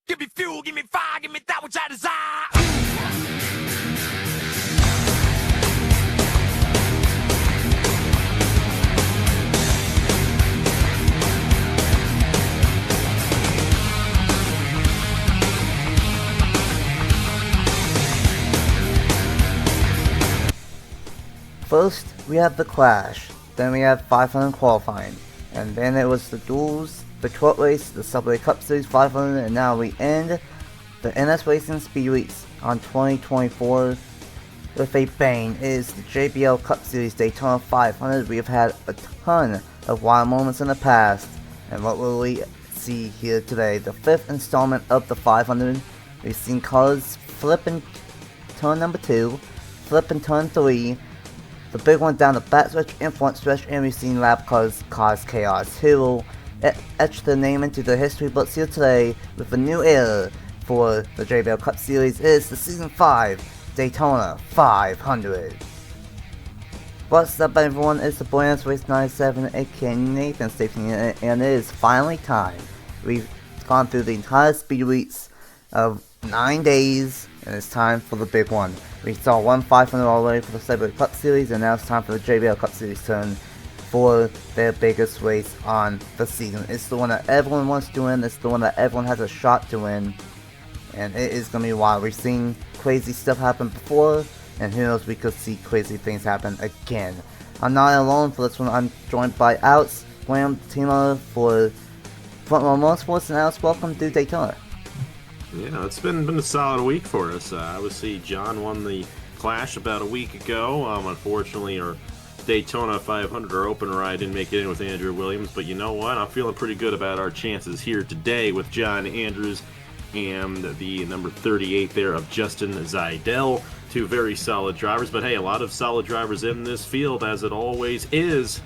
Give me fuel, give me fire, give me that which I desire. First, we have the Clash, then we have 500 qualifying, and then it was the duels, the short race, the Subway Cup Series 500, and now we end the NS Racing Speed Weeks on 2024 with a bang. It is the JBL Cup Series Daytona 500. We have had a ton of wild moments in the past, and what will we see here today? The fifth installment of the 500. We've seen cars flip in turn number 2, flip in turn 3, the big one down the back stretch and front stretch, and we've seen lap cars cause chaos. Who will etch their name into the history books here today with a new era for the JBL Cup Series is the Season 5 Daytona 500. What's up everyone, it's the boy Race 97 aka Nathan Stapleton, and it is finally time. We've gone through the entire speed weeks of 9 days, and it's time for the big one. We saw one 500 already for the Subway Cup Series, and now it's time for the JBL Cup Series turn for their biggest race on the season. It's the one that everyone wants to win, it's the one that everyone has a shot to win, and it is going to be wild. We've seen crazy stuff happen before, and who knows, we could see crazy things happen again. I'm not alone for this one. I'm joined by Alex, Graham, Tima for Front Row Motorsports, and Alex, welcome to Daytona. Yeah, it's been a solid week for us. Obviously, John won the Clash about a week ago. Unfortunately, our Daytona 500, our open ride, didn't make it in with Andrew Williams. But you know what? I'm feeling pretty good about our chances here today with John Andrews and the number 38 there of Justin Zeidel. Two very solid drivers. But hey, a lot of solid drivers in this field, as it always is.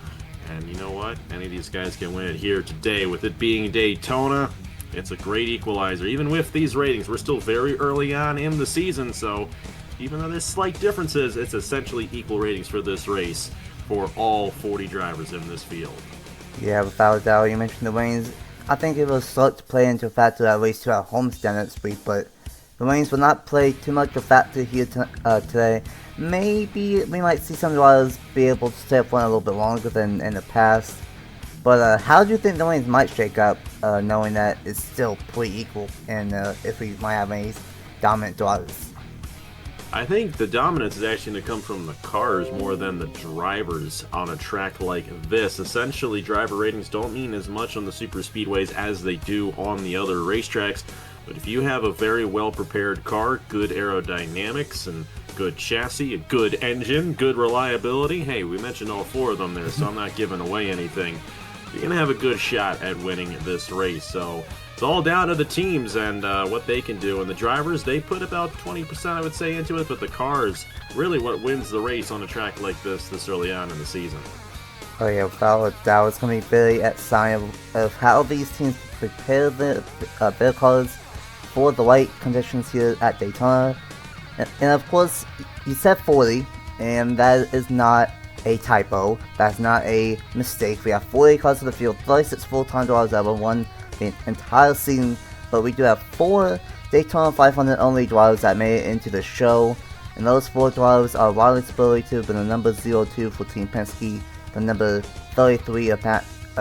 And you know what? Any of these guys can win it here today. With it being Daytona, it's a great equalizer. Even with these ratings, we're still very early on in the season, so even though there's slight differences, it's essentially equal ratings for this race for all 40 drivers in this field. Yeah, without a doubt, you mentioned the rains. I think it will start to play into a factor at race 2 at Homestead next week, but the rains will not play too much of a factor here today. Maybe we might see some drivers be able to stay up front a little bit longer than in the past. But how do you think the lanes might shake up, knowing that it's still pretty equal, and if we might have any dominant drivers? I think the dominance is actually going to come from the cars more than the drivers on a track like this. Essentially, driver ratings don't mean as much on the super speedways as they do on the other racetracks. But if you have a very well-prepared car, good aerodynamics, and good chassis, a good engine, good reliability, hey, we mentioned all 4 of them there, so I'm not giving away anything. You're going to have a good shot at winning this race. So it's all down to the teams and what they can do. And the drivers, they put about 20%, I would say, into it. But the cars, really what wins the race on a track like this early on in the season. Oh yeah, without a doubt, it's going to be very exciting of how these teams prepare their cars for the right conditions here at Daytona. And of course, you said 40, and that is not a typo. That's not a mistake. We have 40 cars in the field, 36 full-time drivers that have won the entire season, but we do have 4 Daytona 500 only drivers that made it into the show, and those 4 drivers are Riley Spurley, the number 02 for Team Penske, the number 33 of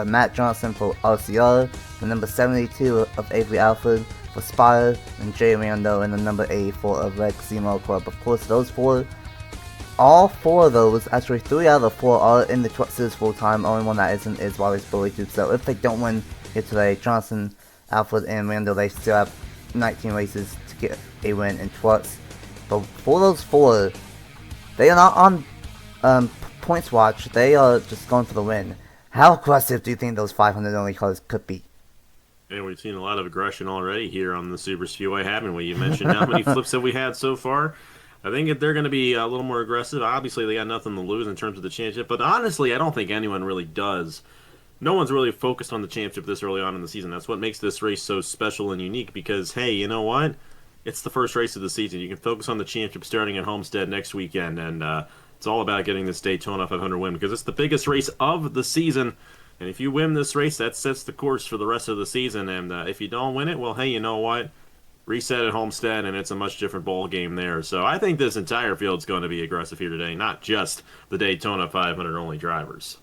Matt Johnson for RCR, the number 72 of Avery Alford for Spire, and Jay Rando, and the number 84 of Legacy Motor Club. Of course, those 4, all 4 of those, actually 3 out of the 4 are in the Truck Series full-time. Only one that isn't is Riley Spurley too. So if they don't win here today, Johnson, Alford, and Randall, they still have 19 races to get a win in trucks. But for those 4, they are not on points watch. They are just going for the win. How aggressive do you think those 500 only cars could be? And we've seen a lot of aggression already here on the Super Speedway, haven't we? You mentioned how many flips have we had so far. I think they're going to be a little more aggressive. Obviously, they got nothing to lose in terms of the championship, but honestly, I don't think anyone really does. No one's really focused on the championship this early on in the season. That's what makes this race so special and unique because, hey, you know what? It's the first race of the season. You can focus on the championship starting at Homestead next weekend, and it's all about getting this Daytona 500 win because it's the biggest race of the season. And if you win this race, that sets the course for the rest of the season. And if you don't win it, well, hey, you know what? reset at Homestead, and it's a much different bowl game there. So I think this entire field's going to be aggressive here today, not just the Daytona 500 only drivers.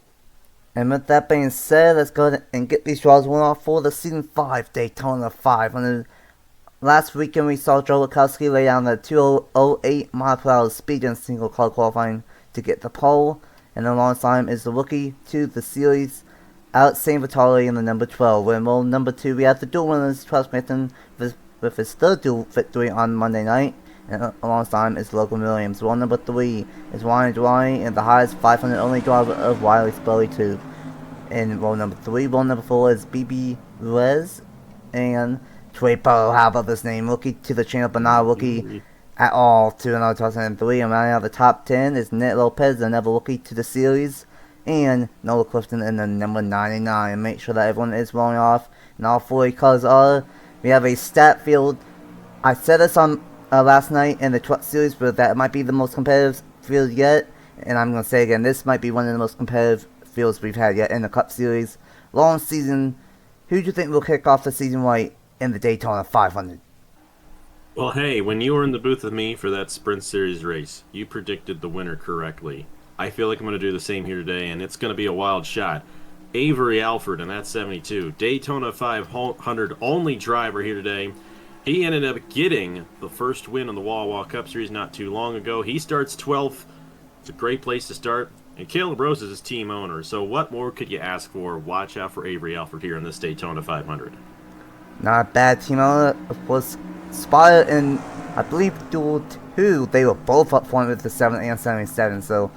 And with that being said, let's go ahead and get these draws one off for the Season 5 Daytona 500. Last weekend we saw Joe Lukowski lay down the 208 mile per hour speed in single car qualifying to get the pole, and alongside him is the rookie to the series, Alex Vitale in the number 12. In roll number 2 we have the dual winners, Charles Smith with his third dual victory on Monday night, and alongside him is Logan Williams. Roll number 3 is Ryan Dwyer and the highest 500 only driver of Wiley Spurley 2. In roll number 3, roll number 4 is BB Rez and Trey Poe. How about this name? Rookie to the channel, but not a rookie at all to another 2003. And rounding out the top 10 is Nick Lopez, another rookie to the series, and Noah Clifton in the number 99. Make sure that everyone is rolling off, and all 40 cars are. We have a stat field. I said this on last night in the truck series, but that might be the most competitive field yet. And I'm going to say again, this might be one of the most competitive fields we've had yet in the Cup Series. Long season. Who do you think will kick off the season right in the Daytona 500? Well, hey, when you were in the booth with me for that Sprint Series race, you predicted the winner correctly. I feel like I'm going to do the same here today, and it's going to be a wild shot. Avery Alford, and that's 72. Daytona 500 only driver here today. He ended up getting the first win on the Wawa Cup Series not too long ago. He starts 12th. It's a great place to start. And Caleb Rose is his team owner. So what more could you ask for? Watch out for Avery Alford here in this Daytona 500. Not a bad team owner. Of course, spotted in, I believe, Duel 2. They were both up front with the 7 and 77. So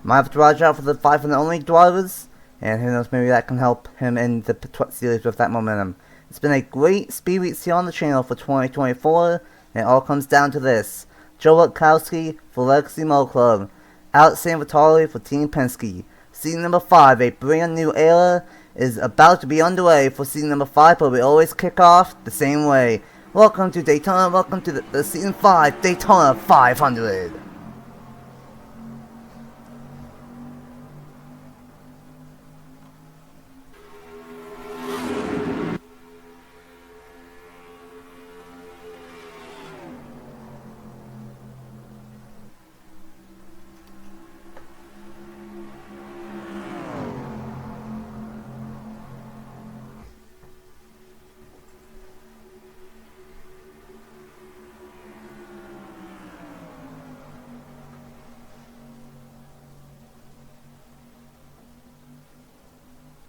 might have to watch out for the 500 only drivers. And who knows, maybe that can help him in the truck series with that momentum. It's been a great speed week here on the channel for 2024. And it all comes down to this. Joe Lukowski for Legacy Motor Club. Alex Vitale for Team Penske. Season number 5, a brand new era, is about to be underway for season number 5, but we always kick off the same way. Welcome to Daytona, welcome to the season 5 Daytona 500.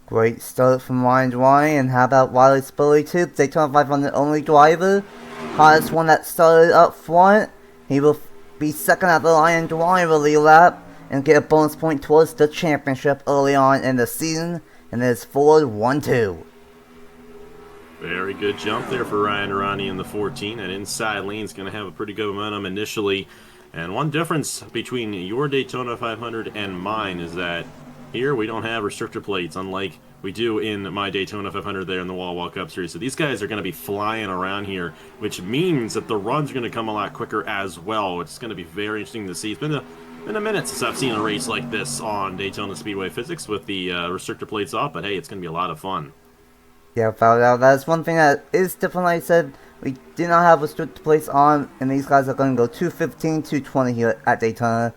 Great start from Ryan Dwyer, and how about Wiley Spurley too? Daytona 500 only driver. Hottest one that started up front. He will be second at the line. Dwyer will lead lap and get a bonus point towards the championship early on in the season. And it's Ford 1-2. Very good jump there for Ryan Durrani in the 14. That inside lane's going to have a pretty good momentum initially. And one difference between your Daytona 500 and mine is that here we don't have restrictor plates, unlike we do in my Daytona 500 there in the Wawa Cup Series. So these guys are going to be flying around here, which means that the run's going to come a lot quicker as well. It's going to be very interesting to see. It's been a minute since I've seen a race like this on Daytona Speedway Physics with the restrictor plates off, but hey, it's going to be a lot of fun. Yeah, without a doubt, that's one thing that is different. Like I said, we do not have restrictor plates on, and these guys are going to go 215, 220 here at Daytona.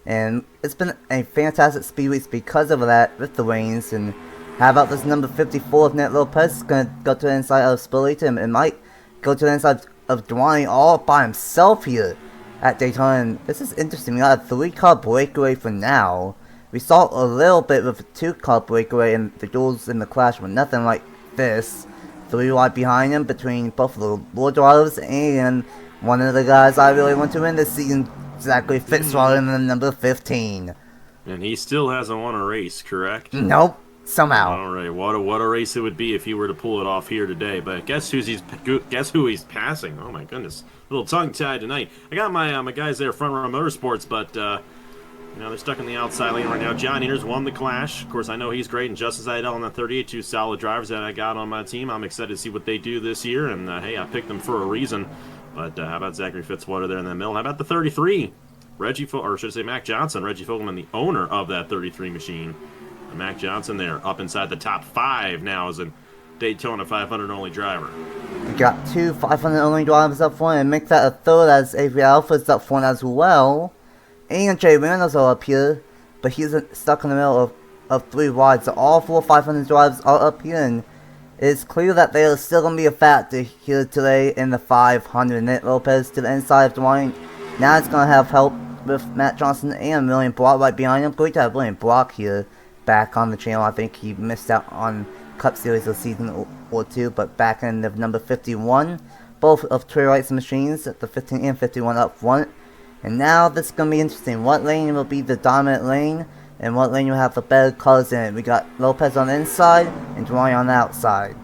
And it's been a fantastic speed week because of that with the rains. And how about this number 54 of Nick Lopez is going to go to the inside of Spurley and might go to the inside of Dwyer all by himself here at Daytona. And this is interesting. We got a 3-car breakaway for now. We saw a little bit of a 2-car breakaway in the duels in the clash, but nothing like this. 3 wide behind him between both of the War drivers and one of the guys I really want to win this season, Zachary Fitzwater in the number 15. And he still hasn't won a race, correct? Nope, somehow. All right, what a race it would be if he were to pull it off here today. But guess who he's passing? Oh my goodness, a little tongue-tied tonight. I got my guys there, Front Row Motorsports, but you know, they're stuck in the outside lane right now. John Eaters won the Clash. Of course, I know he's great, and Justin Seidel on the 38, 2 solid drivers that I got on my team. I'm excited to see what they do this year, and hey, I picked them for a reason. But how about Zachary Fitzwater there in the middle? How about the 33? Or should I say Mac Johnson, Reggie Fogelman, the owner of that 33 machine. And Mac Johnson there, up inside the top 5 now as a Daytona 500 only driver. We got two 500 only drivers up front, and make that a third as Avery Alpha's up front as well. And Jay Reynolds are up here, but he's stuck in the middle of 3 wide. So all 4 500 drivers are up here, and it's clear that they are still going to be a factor here today in the 500. Nick Lopez to the inside of Dwayne. Now it's going to have help with Matt Johnson and William Brock right behind him. Great to have William Brock here back on the channel. I think he missed out on Cup Series of season or 2, but back in the number 51. Both of Trey Wright's machines, the 15 and 51 up front. And now this is going to be interesting. What lane will be the dominant lane, and what lane will have the better colors in it? We got Lopez on the inside and Dwayne on the outside.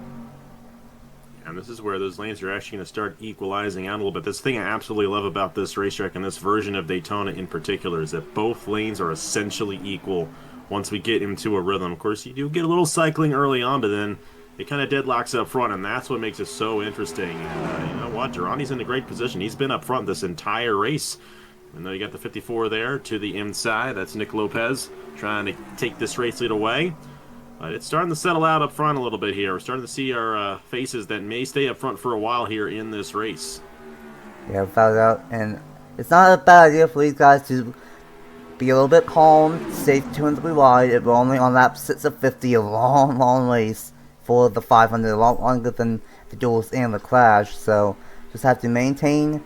And this is where those lanes are actually going to start equalizing out a little bit. This thing I absolutely love about this racetrack and this version of Daytona in particular is that both lanes are essentially equal once we get into a rhythm. Of course, you do get a little cycling early on, but then it kind of deadlocks up front, and that's what makes it so interesting. And you know what? Durrani's in a great position. He's been up front this entire race. And though you got the 54 there to the inside, that's Nick Lopez trying to take this race lead away. But it's starting to settle out up front a little bit here. We're starting to see our faces that may stay up front for a while here in this race. Yeah, without a doubt. And it's not a bad idea for these guys to be a little bit calm, stay 2 and 3 wide. We're only on lap 6 of 50, a long race for the 500, a lot longer than the duels and the clash. So just have to maintain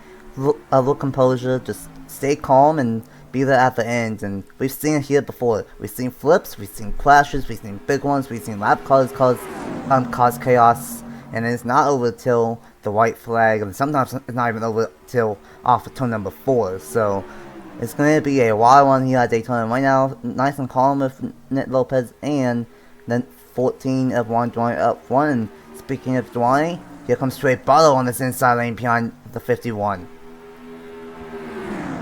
a little composure, just stay calm and be there at the end. And we've seen it here before. We've seen flips, we've seen clashes, we've seen big ones, we've seen lap cars cause chaos, and it's not over till the white flag, and sometimes it's not even over till off of turn number 4. So it's going to be a wild one here at Daytona. Right now, nice and calm with Nick Lopez and then 14 of Dwayne up front. And speaking of Dwayne, here comes Trey Barlow on this inside lane behind the 51.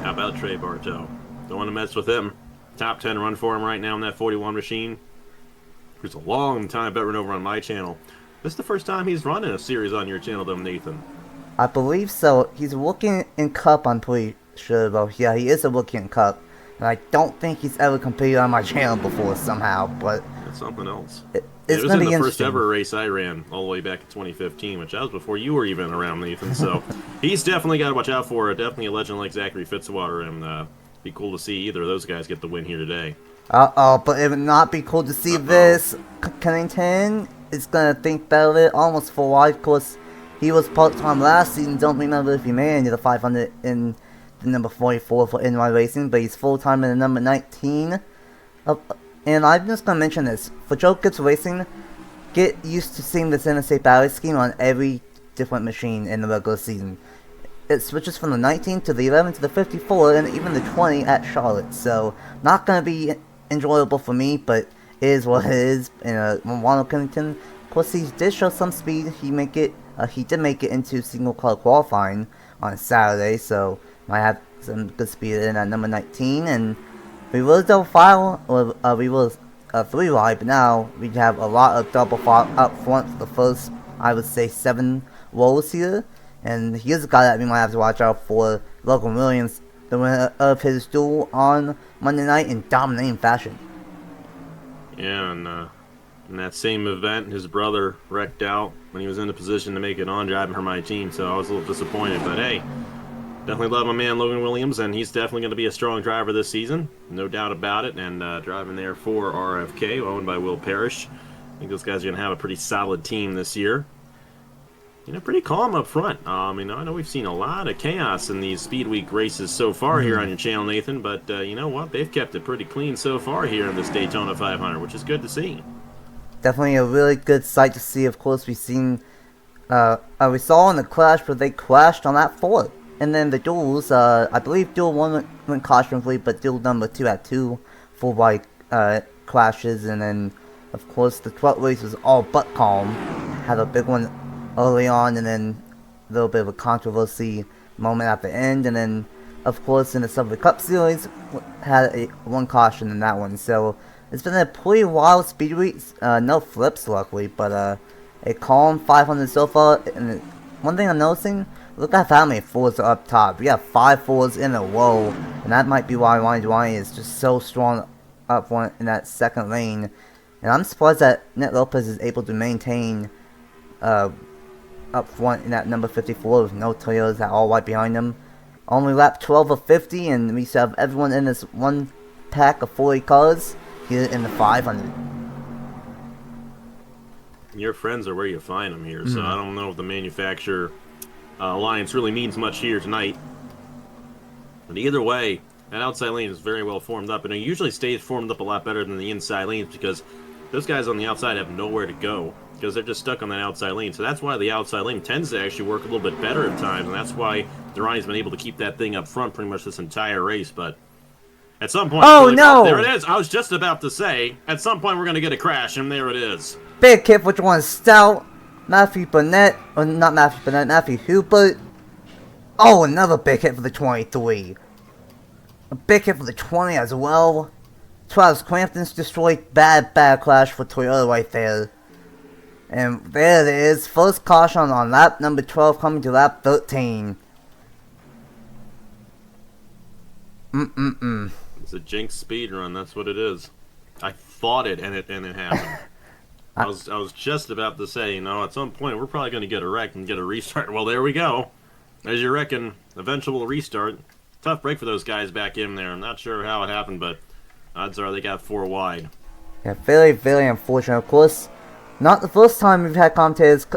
How about Trey Bartow? Don't want to mess with him. Top 10 run for him right now in that 41 machine. There's a long time veteran over on my channel. This is the first time he's running a series on your channel, though, Nathan. I believe so. He's working in Cup, I'm pretty sure, though. Yeah, he is a rookie in Cup. And I don't think he's ever competed on my channel before somehow, but it's something else. It's it was going to in be the first interesting. ever race I ran all the way back in 2015, which that was before you were even around, Nathan. So he's definitely got to watch out for. Definitely a legend like Zachary Fitzwater, and be cool to see either of those guys get the win here today. But it would not be cool to see this. Kennington is going to think better of it, almost full wide. Of course, he was part-time last season. Don't remember if he made it into the 500 in the number 44 for NY Racing, but he's full-time in the number 19. And I'm just going to mention this. For Joe Gibbs Racing, get used to seeing this interstate battery scheme on every different machine in the regular season. It switches from the 19 to the 11 to the 54 and even the 20 at Charlotte. So, not going to be enjoyable for me, but it is what it is. And Ronald Kennington, of course, he did show some speed. He did make it into single car qualifying on Saturday, so might have some good speed in at number 19. And we were double file, or we were 3 wide, but now we have a lot of double file up front for the first, I would say, 7 rows here. And here's a guy that we might have to watch out for, Logan Williams, the winner of his duel on Monday night in dominating fashion. Yeah, and in that same event, his brother wrecked out when he was in a position to make it on driving for my team, so I was a little disappointed. But hey, definitely love my man Logan Williams, and he's definitely going to be a strong driver this season, no doubt about it. And driving there for RFK, owned by Will Parrish. I think those guys are going to have a pretty solid team this year. You know, pretty calm up front. I know we've seen a lot of chaos in these Speed Week races so far here on your channel, Nathan, but you know what? They've kept it pretty clean so far here in this Daytona 500, which is good to see. Definitely a really good sight to see. Of course, we saw in the crash, but they crashed on that 4. And then the duels, I believe duel 1 went caution-free, but duel number 2 had 2 full wide crashes. And then, of course, the 12th race was all but calm. Had a big one early on, and then a little bit of a controversy moment at the end. And then, of course, in the Subway Cup Series, had one caution in that one. So it's been a pretty wild speed week. No flips, luckily, but a calm 500 so far. And one thing I'm noticing, look at how many 4s are up top. We have 5 4s in a row, and that might be why Ronnie Dwayne is just so strong up front in that second lane. And I'm surprised that Nick Lopez is able to maintain up front in that number 54 with no Toyotas at all right behind them. Only lap 12 of 50, and we still have everyone in this one pack of 40 cars here in the 500. Your friends are where you find them here, so I don't know if the manufacturer alliance really means much here tonight. But either way, that outside lane is very well formed up, and it usually stays formed up a lot better than the inside lanes because those guys on the outside have nowhere to go because they're just stuck on that outside lane. So that's why the outside lane tends to actually work a little bit better at times, and that's why Durrani's been able to keep that thing up front pretty much this entire race. But at some point, no! There it is. I was just about to say, at some point we're going to get a crash, and there it is. Big hit for Jordan Stout, Matthew Burnett, or not Matthew Burnett, Matthew Hubert. Oh, another big hit for the 23. A big hit for the 20 as well. Travis Crampton's destroyed. Bad crash for Toyota right there. And there it is. First caution on lap number 12 coming to lap 13. It's a jinx speed run. That's what it is. I thought it, and it happened. I was just about to say, at some point we're probably going to get a wreck and get a restart. Well, there we go. As you reckon, eventual restart. Tough break for those guys back in there. I'm not sure how it happened, but odds are they got 4 wide. Yeah, very, very unfortunate. Of course, not the first time we've had commentators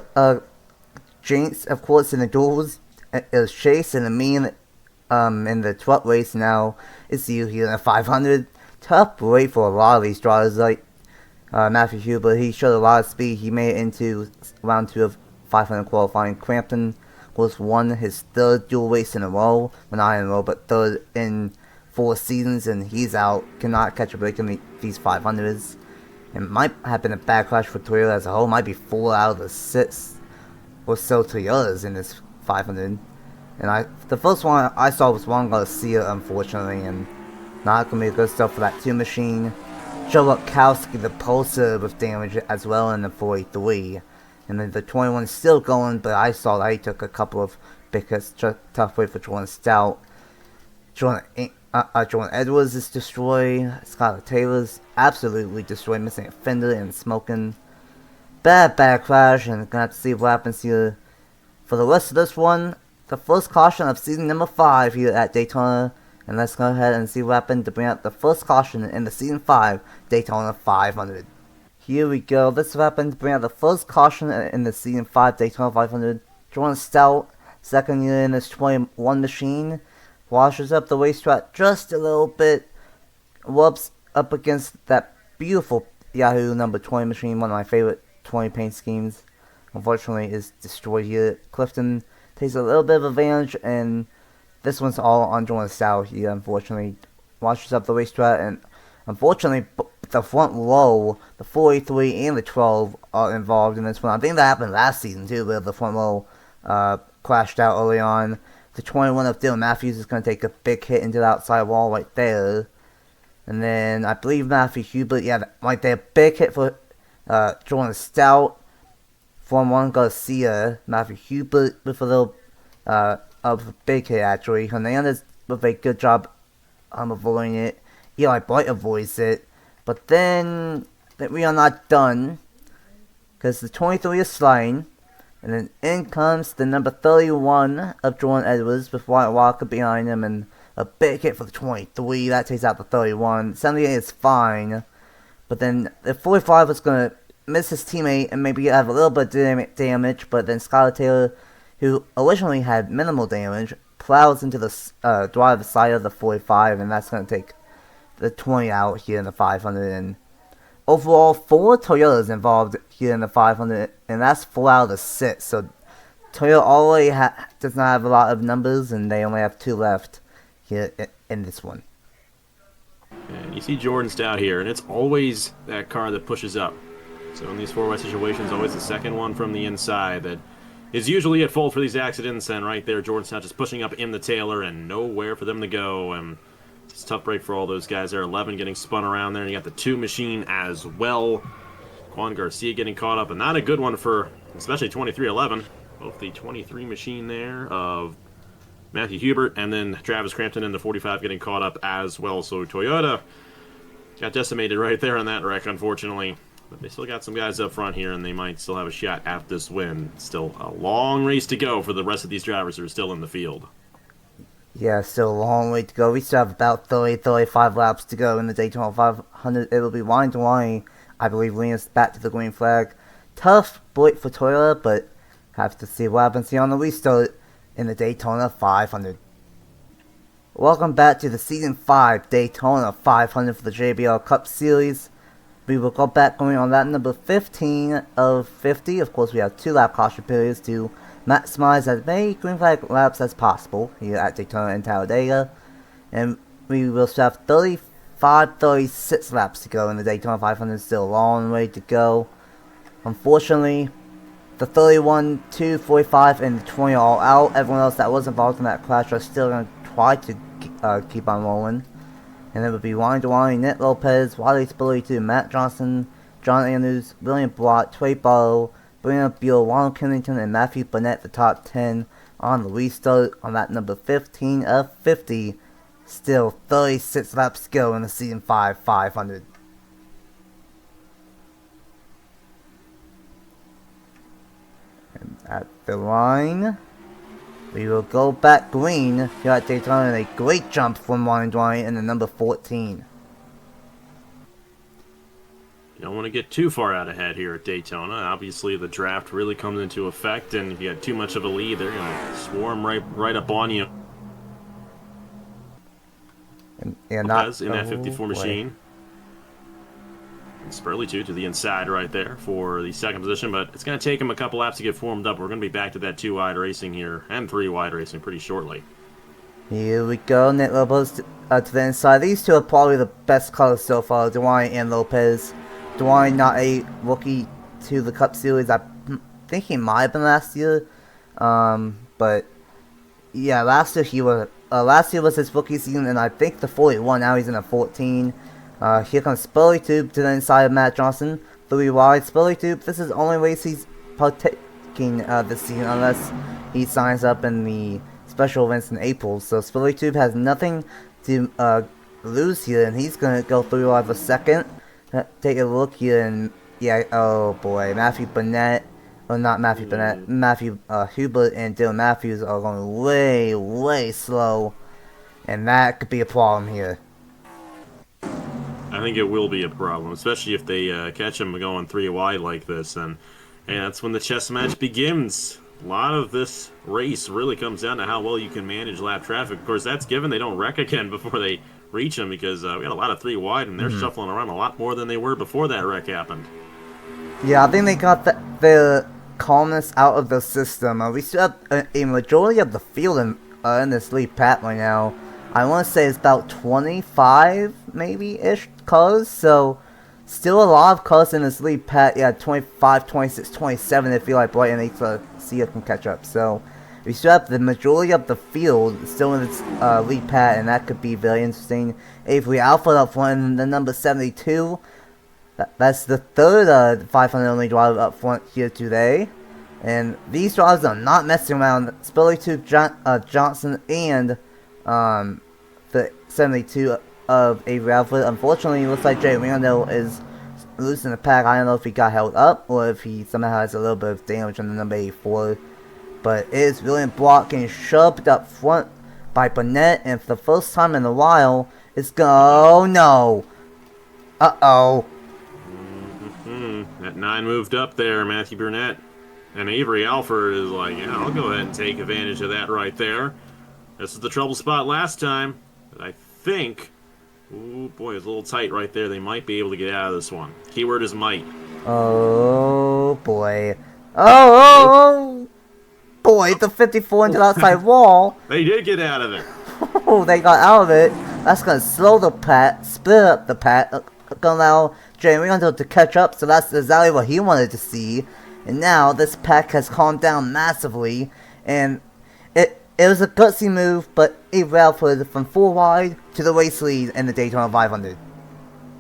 jinx, of course, in the duels. It was Chase and Amin in the truck race. Now it's you here in the 500. Tough break for a lot of these drivers, like Matthew Hubert. He showed a lot of speed. He made it into round 2 of 500 qualifying. Crampton, of course, won his 3rd dual race in a row. Well, not in a row, but 3rd in 4 seasons, and he's out. Cannot catch a break in these 500s. It might have been a bad crash for Toyota as a whole. Might be 4 out of the 6 or so Toyotas in this 500. And the first one I saw was Juan Garcia, unfortunately, and not going to be good stuff for that 2 machine. Joe Lukowski, the Pulsar, with damage as well in the 43. And then the 21 is still going, but I saw that he took a couple of big hits. Tough way for Jordan Stout. Jordan Edwards is destroyed. Skylar Taylor's absolutely destroyed, missing a fender and smoking. Bad crash, and gonna have to see what happens here. For the rest of this one, the first caution of season number 5 here at Daytona. And let's go ahead and see what happened to bring out the first caution in the season 5 Daytona 500. Here we go. This happened to bring out the first caution in the season 5 Daytona 500. Jordan Stout, second year in this 21 machine, washes up the racetrack just a little bit. Whoops, up against that beautiful Yahoo number 20 machine, one of my favorite 20 paint schemes. Unfortunately, is destroyed here. Clifton takes a little bit of advantage, and this one's all on Jordan Stout here, unfortunately. Washes up the racetrack, and unfortunately, the front row, the 43 and the 12 are involved in this one. I think that happened last season too, where the front row crashed out early on. The 21 of Dylan Matthews is going to take a big hit into the outside wall right there. And then I believe Matthew Hubert, yeah, right there, big hit for Jordan Stout. From Juan Garcia, Matthew Hubert with a little of a big hit actually. Hernandez with a good job avoiding it. Eli Bright avoids it. But then we are not done, because the 23 is sliding, and then in comes the number 31 of Jordan Edwards with Wyatt Walker behind him, and a big hit for the 23. That takes out the 31. 78 is fine, but then the 45 is going to miss his teammate and maybe have a little bit of damage, but then Skylar Taylor, who originally had minimal damage, plows into the driver's side of the 45, and that's going to take the 20 out here in the 500. And overall, 4 Toyotas involved here in the 500, and that's 4 out of the 6. So Toyota already does not have a lot of numbers, and they only have 2 left here in this one. And you see Jordan Stout here, and it's always that car that pushes up. So in these 4-wide situations, always the second one from the inside that is usually at fault for these accidents. And right there, Jordan Stout just pushing up in the Taylor and nowhere for them to go. And it's a tough break for all those guys there. 11 getting spun around there, and you got the 2 machine as well. Juan Garcia getting caught up, and not a good one for especially 23-11. Both the 23 machine there of Matthew Hubert and then Travis Crampton in the 45 getting caught up as well. So Toyota got decimated right there on that wreck, unfortunately. But they still got some guys up front here, and they might still have a shot at this win. Still a long race to go for the rest of these drivers who are still in the field. Yeah, still a long way to go. We still have about 35 laps to go in the Daytona 500. It will be line to line, I believe, leading us back to the green flag. Tough break for Toyota, but have to see what happens here on the restart in the Daytona 500. Welcome back to the Season 5 Daytona 500 for the JBL Cup Series. We will go back going on lap number 15 of 50. Of course, we have 2 lap caution periods to maximize as many green flag laps as possible here at Daytona and Talladega. And we will still have 36 laps to go in the Daytona 500. Still a long way to go. Unfortunately, the 31, 2, 45, and the 20 are all out. Everyone else that was involved in that crash are still going to try to keep on rolling. And it would be line to line, Nick Lopez, Wiley Spilly 2, Matt Johnson, John Andrews, William Blott, Trey Barlow, Brian Beal, Ronald Kennington, and Matthew Burnett, the top 10 on the restart on lap number 15 of 50. Still 36 laps to go in the Season 5 500. And at the line, we will go back green here at Daytona, and a great jump from line to line in the number 14. You don't want to get too far out ahead here at Daytona. Obviously, the draft really comes into effect, and if you got too much of a lead, they're going to swarm right up on you. And Lopez in that 54 machine. And Spurley, too, to the inside right there for the second position, but it's going to take him a couple laps to get formed up. We're going to be back to that 2-wide racing here, and 3-wide racing pretty shortly. Here we go, Nick Lopez to the inside. These two are probably the best colors so far, Dwayne and Lopez. Dwayne, not a rookie to the Cup Series. I think he might have been last year. But yeah, last year was his rookie season, and I think the 41. Now he's in a 14. Here comes Spurley Tube to the inside of Matt Johnson. 3 wide. Spurley Tube. This is the only race he's partaking this season, unless he signs up in the special events in April. So Spurley Tube has nothing to lose here, and he's gonna go 3 wide for second. Take a look here, and yeah, oh boy, Matthew Burnett, or not Matthew Burnett, Matthew Hubert and Dylan Matthews are going way slow, and that could be a problem here. I think it will be a problem, especially if they catch him going 3 wide like this, and that's when the chess match begins. A lot of this race really comes down to how well you can manage lap traffic. Of course, that's given they don't wreck again before they reach them, because we got a lot of 3 wide, and they're shuffling around a lot more than they were before that wreck happened. Yeah, I think they got the calmness out of the system. We still have a majority of the field in this lead pack right now. I want to say it's about 25, maybe-ish cars, so still a lot of cars in this lead pack. Yeah, 25, 26, 27 if you like Bright and Asia can catch up. So we still have the majority of the field still in this lead pack, and that could be very interesting. Avery Alford up front in the number 72. That's the third 500 only driver up front here today. And these drivers are not messing around. Spurley Tube, Johnson, and the 72 of Avery Alford. Unfortunately, it looks like Jay Rando is loose in the pack. I don't know if he got held up or if he somehow has a little bit of damage on the number 84. But it is William Block getting shoved up front by Burnett, and for the first time in a while, it's oh no! Uh-oh. That 9 moved up there, Matthew Burnett. And Avery Alford is like, yeah, I'll go ahead and take advantage of that right there. This is the trouble spot last time. I think, oh boy, it's a little tight right there. They might be able to get out of this one. Keyword is might. Oh boy. Oh boy, the 54 into the outside wall. They did get out of it. Oh, they got out of it. That's going to slow the pack, split up the pack, going to allow Jeremy Rando to catch up, so that's exactly what he wanted to see. And now this pack has calmed down massively, and it was a gutsy move, but Avery Alford from 4 wide to the race lead in the Daytona 500.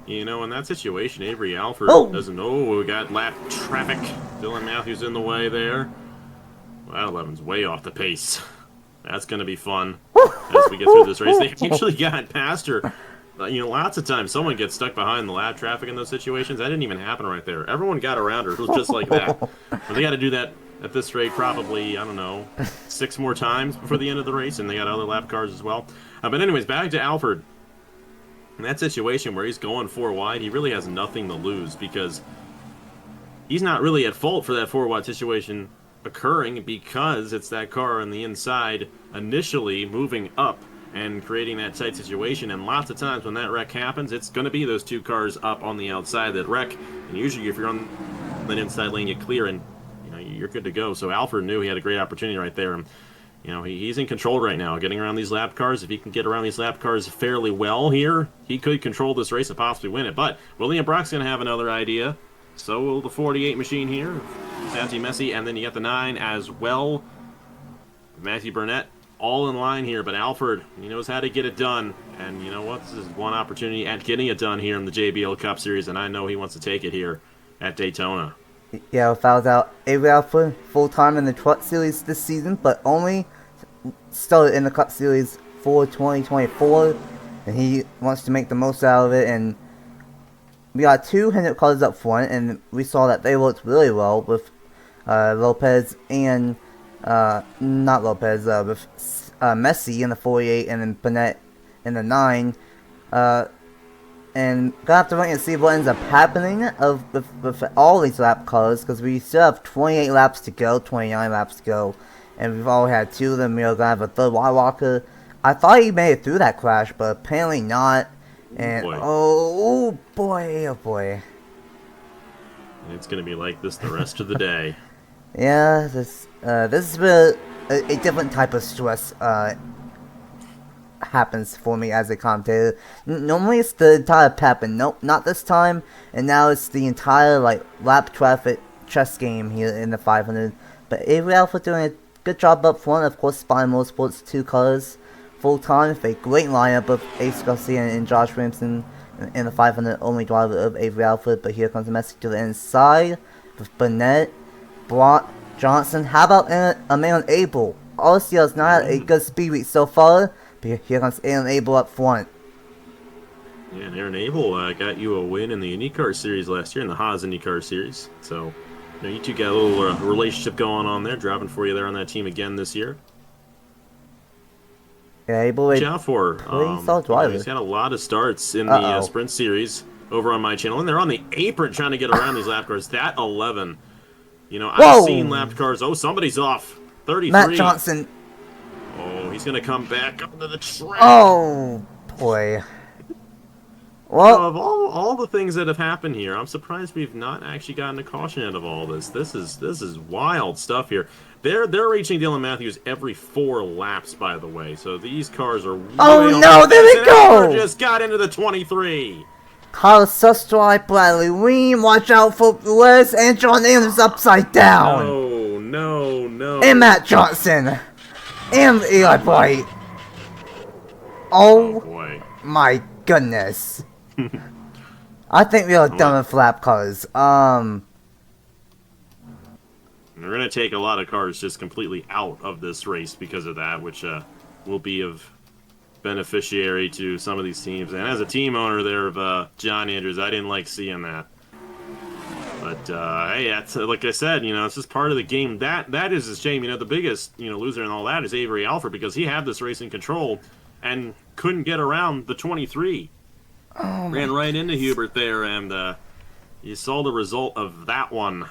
You know, in that situation, Avery Alford doesn't know. We got lap traffic. Dylan Matthews in the way there. Well, 11's way off the pace. That's going to be fun as we get through this race. They actually got past her lots of times someone gets stuck behind the lap traffic in those situations. That didn't even happen right there. Everyone got around her. It was just like that. But they got to do that at this rate probably, I don't know, 6 more times before the end of the race, and they got other lap cars as well. But anyways, back to Alfred. In that situation where he's going 4 wide, he really has nothing to lose because he's not really at fault for that 4 wide situation occurring because it's that car on the inside initially moving up and creating that tight situation. And lots of times when that wreck happens, it's going to be those 2 cars up on the outside that wreck. And usually if you're on that inside lane, you clear and you're good to go. So Alfred knew he had a great opportunity right there. And he's in control right now, getting around these lap cars. If he can get around these lap cars fairly well here, he could control this race and possibly win it. But William Brock's going to have another idea. So will the 48 machine here. Santi Messi, and then you got the 9 as well. Matthew Burnett all in line here, but Alfred, he knows how to get it done. And you know what? This is one opportunity at getting it done here in the JBL Cup Series, and I know he wants to take it here at Daytona. Yeah, without doubt, Avery Alfred full-time in the Truck Series this season, but only started in the Cup Series for 2024, and he wants to make the most out of it. And we got 2 Hendrick cars up front, and we saw that they worked really well with Lopez and not Lopez, with Messi in the 48 and then Bennett in the 9. And gonna have to wait and see what ends up happening with all these lap cars, because we still have 28 laps to go, 29 laps to go, and we've already had 2 of them. We're gonna have a third White Walker. I thought he made it through that crash, but apparently not. And oh boy. It's gonna be like this the rest of the day. Yeah, this is where a different type of stress happens for me as a commentator. Normally it's the entire pep, and nope, not this time. And now it's the entire lap traffic chess game here in the 500. But Avery Alfred doing a good job up front. Of course, Spine Motorsports 2 cars full time with a great lineup of Ace Garcia and Josh Ramson in the 500, only driver of Avery Alfred. But here comes the message to the inside with Burnett, Brock, Johnson. How about a man Abel? Obviously, it's not a good speed week so far. But here comes Aaron Abel up front. Yeah, and Aaron Abel got you a win in the IndyCar Series last year, in the Haas IndyCar Series. So, you 2 got a little relationship going on there, driving for you there on that team again this year. Yeah, Abel, watch out for. He's had a lot of starts in the Sprint Series over on my channel, and they're on the apron trying to get around these lap cars. That 11. I've seen lap cars. Oh, somebody's off. 33. Matt Johnson. Oh, he's going to come back onto the track. Oh, boy. Well, of all the things that have happened here, I'm surprised we've not actually gotten a caution out of all this. This is wild stuff here. They're reaching Dylan Matthews every 4 laps, by the way. So these cars are no, there they go! Just got into the 23. Carlos Sustry, Bradley Weem, watch out for Les and John Adams upside down. No. And Matt Johnson. And Eli Bright. Oh boy. My goodness. I think we are done with lap cars. We're going to take a lot of cars just completely out of this race because of that, which will be of beneficiary to some of these teams. And as a team owner there of John Andrews, I didn't like seeing that. But hey, that's, like I said, it's just part of the game. That is a shame. The biggest loser in all that is Avery Alfred, because he had this race in control and couldn't get around the 23. Ran right into Hubert there, and you saw the result of that one.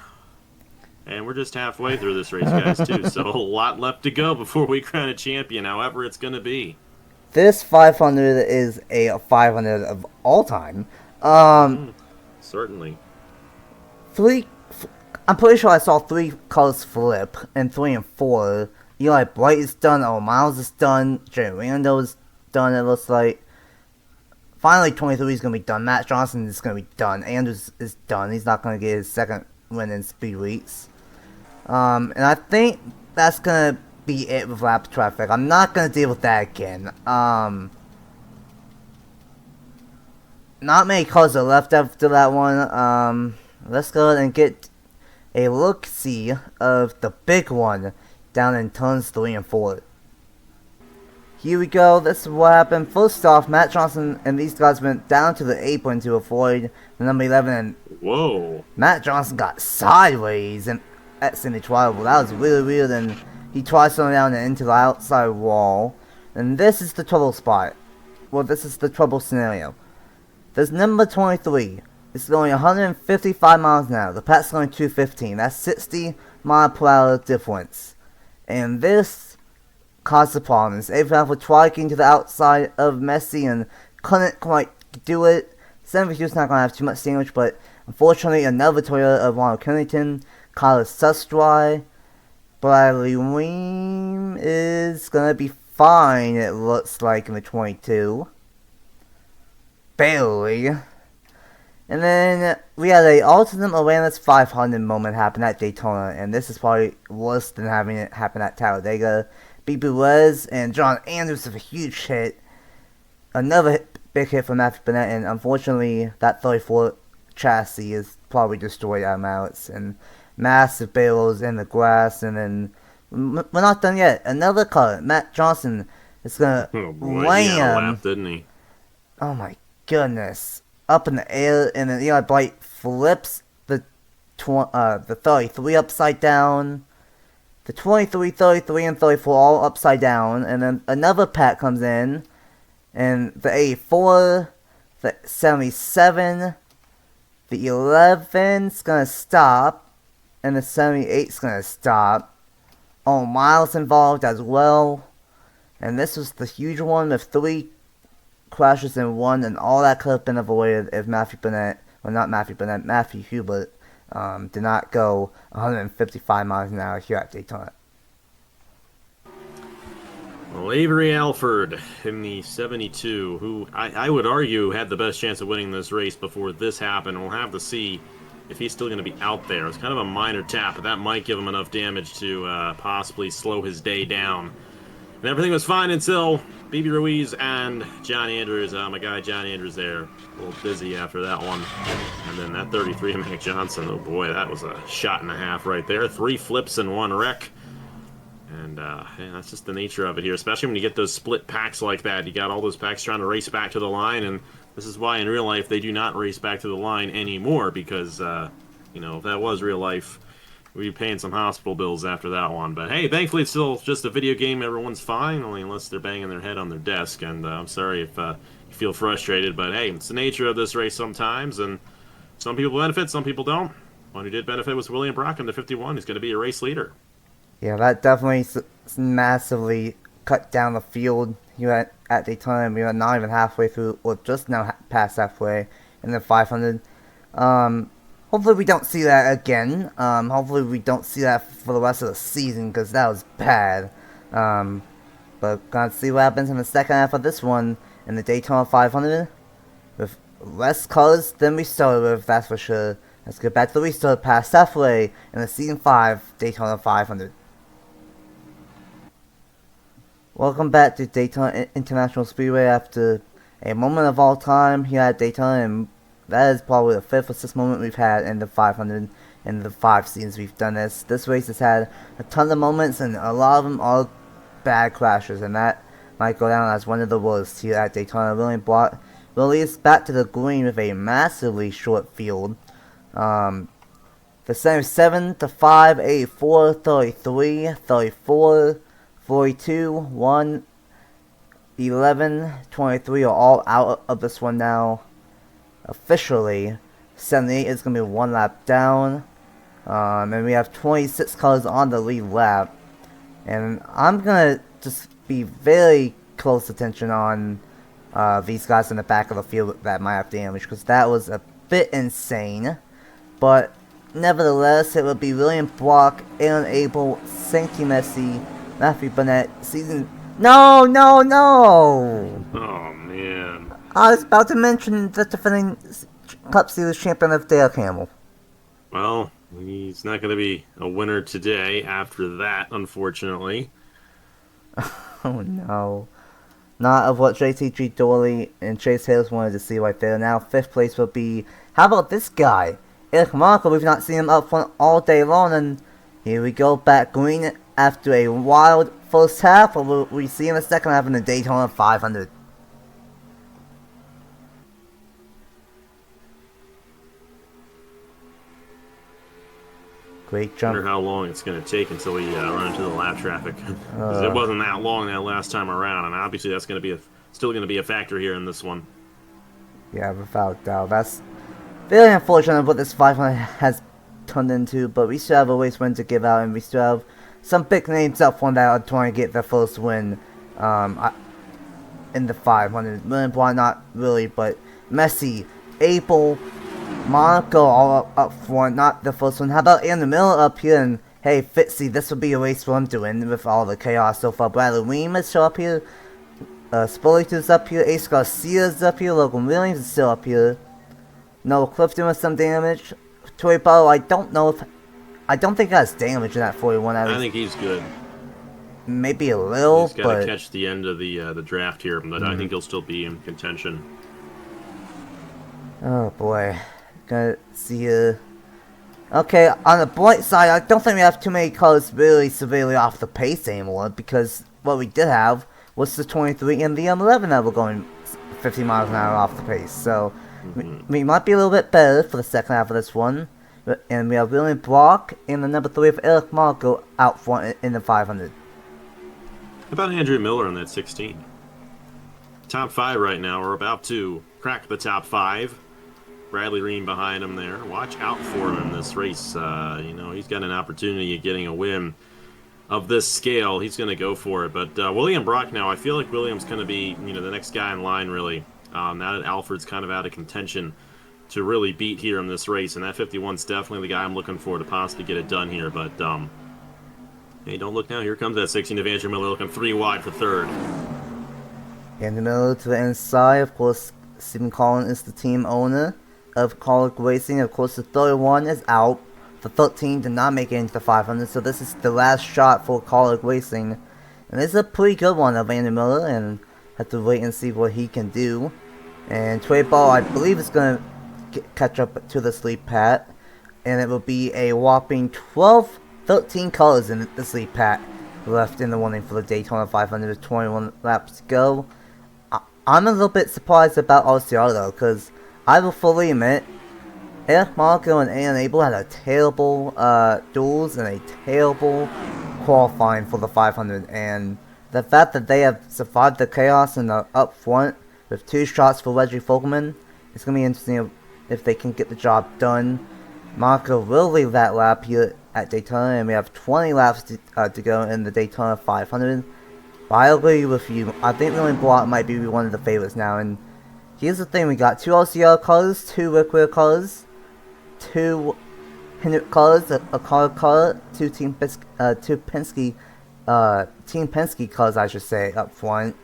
And we're just halfway through this race, guys, too. So a lot left to go before we crown a champion, however it's going to be. This 500 is a 500 of all time. Certainly. I'm pretty sure I saw 3 cars flip, and 3 and 4. Eli Bright is done, Miles is done, Jerry Rando is done, it looks like. Finally, 23 is going to be done. Matt Johnson is going to be done. Andrews is done. He's not going to get his second win in speed weeks. And I think that's going to be it with lap traffic. I'm not going to deal with that again. Not many cars are left after that one. Let's go ahead and get a look-see of the big one down in turns 3 and 4. here we go. This is what happened. First off, Matt Johnson and these guys went down to the apron to avoid the number 11, and whoa, Matt Johnson got sideways and at Cindy Tribal. That was really weird, and he tried slowing down and into the outside wall. And this is the trouble spot. Well, this is the trouble scenario. This number 23 is going 155 miles an hour. The pack's going 215. That's 60 mile per hour difference. And this caused the problems. Abraham tried getting to the outside of Messi and couldn't quite do it. 72's not going to have too much damage, but unfortunately another Toyota of Ronald Kennington caught a sus dry. Bradley Weem is going to be fine, it looks like, in the 22. Barely. And then we had a alternate awareness 500 moment happen at Daytona, and this is probably worse than having it happen at Talladega. B. Perez and John Andrews with a huge hit. Another big hit from Matthew Bennett, and unfortunately that 34 chassis is probably destroyed out of mallets, and massive barrels in the grass. And then we're not done yet. Another cut. Matt Johnson is gonna wham, didn't he? Oh my goodness. Up in the air, and then Eli Blight flips the 33 upside down. The 23, 33, and 34 all upside down. And then another pack comes in. And the 84, the 77, the 11's gonna stop. And the 78's gonna stop. Oh, Miles involved as well. And this was the huge one with 3 crashes in one, and all that could have been avoided if Matthew Bennett, well, not Matthew Bennett, Matthew Hubert did not go 155 miles an hour here at Daytona. Well, Avery Alford in the 72, who I would argue had the best chance of winning this race before this happened. We'll have to see if he's still going to be out there. It's kind of a minor tap, but that might give him enough damage to possibly slow his day down. And everything was fine until BB Ruiz and John Andrews. My guy John Andrews there, a little busy after that one. And then that 33 of Mac Johnson, oh boy, that was a shot and a half right there. 3 flips and 1 wreck. And that's just the nature of it here, especially when you get those split packs like that. You got all those packs trying to race back to the line, and this is why in real life they do not race back to the line anymore, because, if that was real life, we'd be paying some hospital bills after that one. But hey, thankfully it's still just a video game. Everyone's fine, only unless they're banging their head on their desk. And I'm sorry if you feel frustrated, but hey, it's the nature of this race sometimes. And some people benefit, some people don't. One who did benefit was William Brockham, the 51. He's going to be a race leader. Yeah, that definitely massively cut down the field here at Daytona. We were not even halfway through, or just now past halfway in the 500. Hopefully we don't see that again. Hopefully we don't see that for the rest of the season, because that was bad. But gonna see what happens in the second half of this one in the Daytona 500. With less colors than we started with, that's for sure. Let's get back to the restart past halfway in the Season 5 Daytona 500. Welcome back to Daytona International Speedway after a moment of all time here at Daytona, and that is probably the 5th or 6th moment we've had in the 500 in the 5 seasons we've done this. This race has had a ton of moments, and a lot of them are bad crashes, and that might go down as one of the worst here at Daytona. William brought Williams back to the green with a massively short field. The 77, the 5, 84, 33, 34, 42, 1, 11, 23 are all out of this one now. Officially, 78 is going to be 1 lap down. And we have 26 cars on the lead lap. And I'm going to just be very close attention on these guys in the back of the field that might have damage, because that was a bit insane. But nevertheless, it would be William Block, Aaron Abel, Sankey Messi, Matthew Bennett, season... No! Oh, man. I was about to mention the defending Cup Series champion of Dale Campbell. Well, he's not going to be a winner today after that, unfortunately. Oh, no. Not of what JTG Dooley and Chase Hayes wanted to see right there. Now, 5th place will be... How about this guy? Eric Marco, we've not seen him up front all day long, and here we go, back green after a wild first half, or will we see in the second half in the Daytona 500? Great jump. I wonder how long it's going to take until we run into the lap traffic. Because it wasn't that long that last time around, and obviously that's going to be still going to be a factor here in this one. Yeah, without doubt. That's very unfortunate what this 500 has turned into, but we still have a race win to give out, and we still have some big names up front that are trying to get their first win in the 500. William Blanc, not really, but Messi, Abel, Monaco all up front, not the first one. How about in the middle up here? And hey, Fitzy, this will be a race for him to win with all the chaos so far. Bradley Weem is still up here. Spolito's up here. Ace Garcia's up here. Logan Williams is still up here. Noah Clifton with some damage. Troy Bottle, I don't think he has damage in that 41. I think he's good. Maybe a little, he's got to catch the end of the draft here, but I think he'll still be in contention. Oh boy. Gonna see here. Okay, on the bright side, I don't think we have too many cars really severely off the pace anymore, because what we did have was the 23 and the M11 that were going 50 miles an hour off the pace. So we might be a little bit better for the second half of this one. And we have William Brock and the number 3 of Eric Marco out front in the 500. How about Andrew Miller in that 16? Top 5 right now. We're about to crack the top 5. Bradley Ream behind him there. Watch out for him in this race. He's got an opportunity of getting a win of this scale. He's going to go for it. But William Brock now, I feel like William's going to be the next guy in line, really. Now that Alfred's kind of out of contention to really beat here in this race. And that 51's definitely the guy I'm looking for to possibly get it done here. But, hey, don't look now. Here comes that 16 of Andrew Miller looking 3 wide for third. In the middle to the inside, of course, Stephen Collins is the team owner of Colic Racing. Of course, the 31 is out. The 13 did not make it into the 500, so this is the last shot for Colic Racing. And this is a pretty good one of Andrew Miller, and have to wait and see what he can do. And Trey Ball, I believe, is going to catch up to the sleep pat. And it will be a whopping 13 colors in the sleep pat left in the running for the Daytona 500 with 21 laps to go. I'm a little bit surprised about RCR though, because I will fully admit, Eric Marco and Ian Abel had a terrible duels and a terrible qualifying for the 500, and the fact that they have survived the chaos in the up front with 2 shots for Reggie Fogelman, it's going to be interesting if they can get the job done. Marco will leave that lap here at Daytona, and we have 20 laps to go in the Daytona 500. But I agree with you. I think William Blanc might be one of the favorites now, and here's the thing: we got 2 LCR colors, 2 Liquid colors, 2 Hendrick colors, a car color, 2 Team Penske colors, I should say, up front.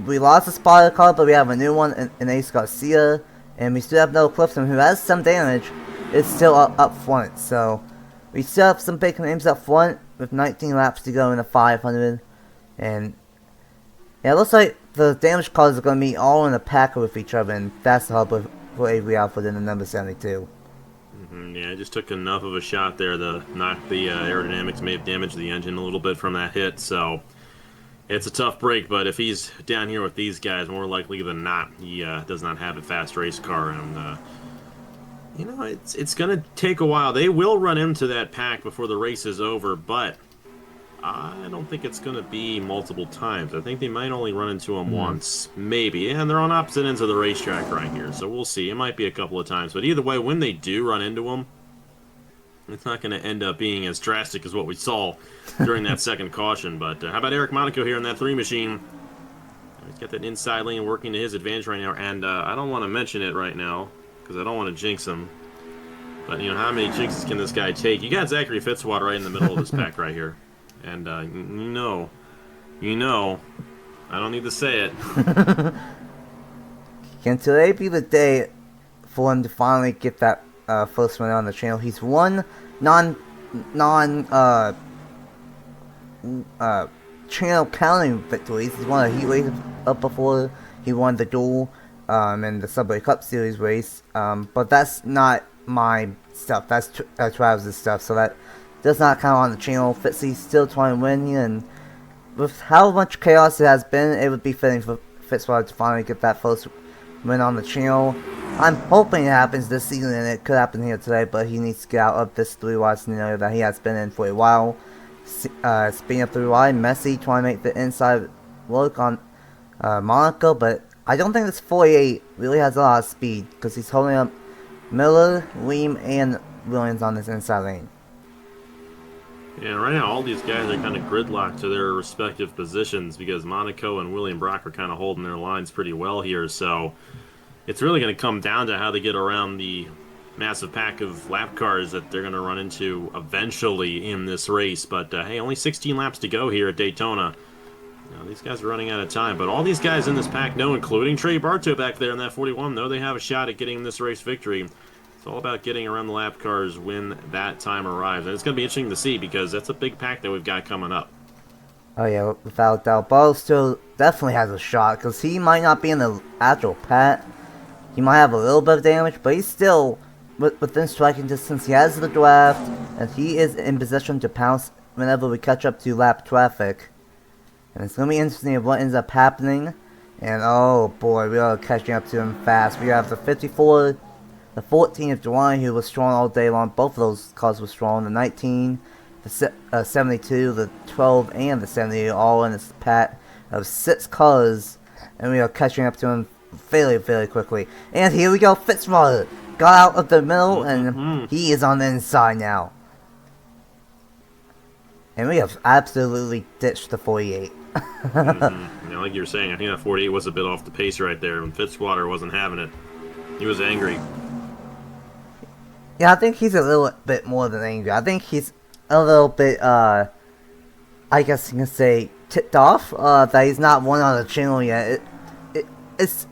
We lost a spotter color, but we have a new one in Ace Garcia, and we still have Noah Clifton, who has some damage. It's still up front, so we still have some big names up front with 19 laps to go in the 500, and yeah, it looks like the damage colors are going to meet all in a pack with each other, and that's the help for Avery Alfred in the number 72. Yeah, it just took enough of a shot there to knock the aerodynamics, may have damaged the engine a little bit from that hit, so it's a tough break. But if he's down here with these guys, more likely than not, he does not have a fast race car, and it's going to take a while. They will run into that pack before the race is over, but I don't think it's going to be multiple times. I think they might only run into them once, maybe. And they're on opposite ends of the racetrack right here, so we'll see. It might be a couple of times. But either way, when they do run into them, it's not going to end up being as drastic as what we saw during that second caution. But how about Eric Monaco here in that 3 machine? He's got that inside lane working to his advantage right now. And I don't want to mention it right now, because I don't want to jinx him. But, how many jinxes can this guy take? You got Zachary Fitzwater right in the middle of this pack right here. And, I don't need to say it. Can today be the day for him to finally get that first win on the channel? He's won channel counting victories. He's won a heat race up before. He won the duel in the Subway Cup Series race. But that's not my stuff. That's Travis's stuff. So that does not count on the channel. Fitzy still trying to win here, and with how much chaos it has been, it would be fitting for Fitzwater to finally get that first win on the channel. I'm hoping it happens this season, and it could happen here today, but he needs to get out of this 3-wide scenario that he has been in for a while. Speaking of 3-wide, Messi trying to make the inside work on Monaco, but I don't think this 48 really has a lot of speed, because he's holding up Miller, Weem, and Williams on this inside lane. Yeah, right now all these guys are kind of gridlocked to their respective positions because Monaco and William Brock are kind of holding their lines pretty well here, so it's really going to come down to how they get around the massive pack of lap cars that they're going to run into eventually in this race. But hey, only 16 laps to go here at Daytona. Now, these guys are running out of time, but all these guys in this pack know, including Trey Bartow back there in that 41, know they have a shot at getting this race victory. It's all about getting around the lap cars when that time arrives. And it's going to be interesting to see because that's a big pack that we've got coming up. Oh yeah, without doubt. Bo still definitely has a shot, because he might not be in the actual pack. He might have a little bit of damage, but he's still within striking distance. He has the draft, and he is in position to pounce whenever we catch up to lap traffic. And it's going to be interesting what ends up happening. And oh boy, we are catching up to him fast. We have the 54, the 14 of July, who was strong all day long. Both of those cars were strong. The 19, the 72, the 12, and the 78, all in this pack of 6 cars. And we are catching up to him very quickly. And here we go, Fitzwater got out of the middle, and he is on the inside now. And we have absolutely ditched the 48. Yeah, like you were saying, I think that 48 was a bit off the pace right there, and Fitzwater wasn't having it. He was angry. Yeah, I think he's a little bit more than angry. I think he's a little bit, I guess you can say, ticked off that he's not won on the channel yet. It's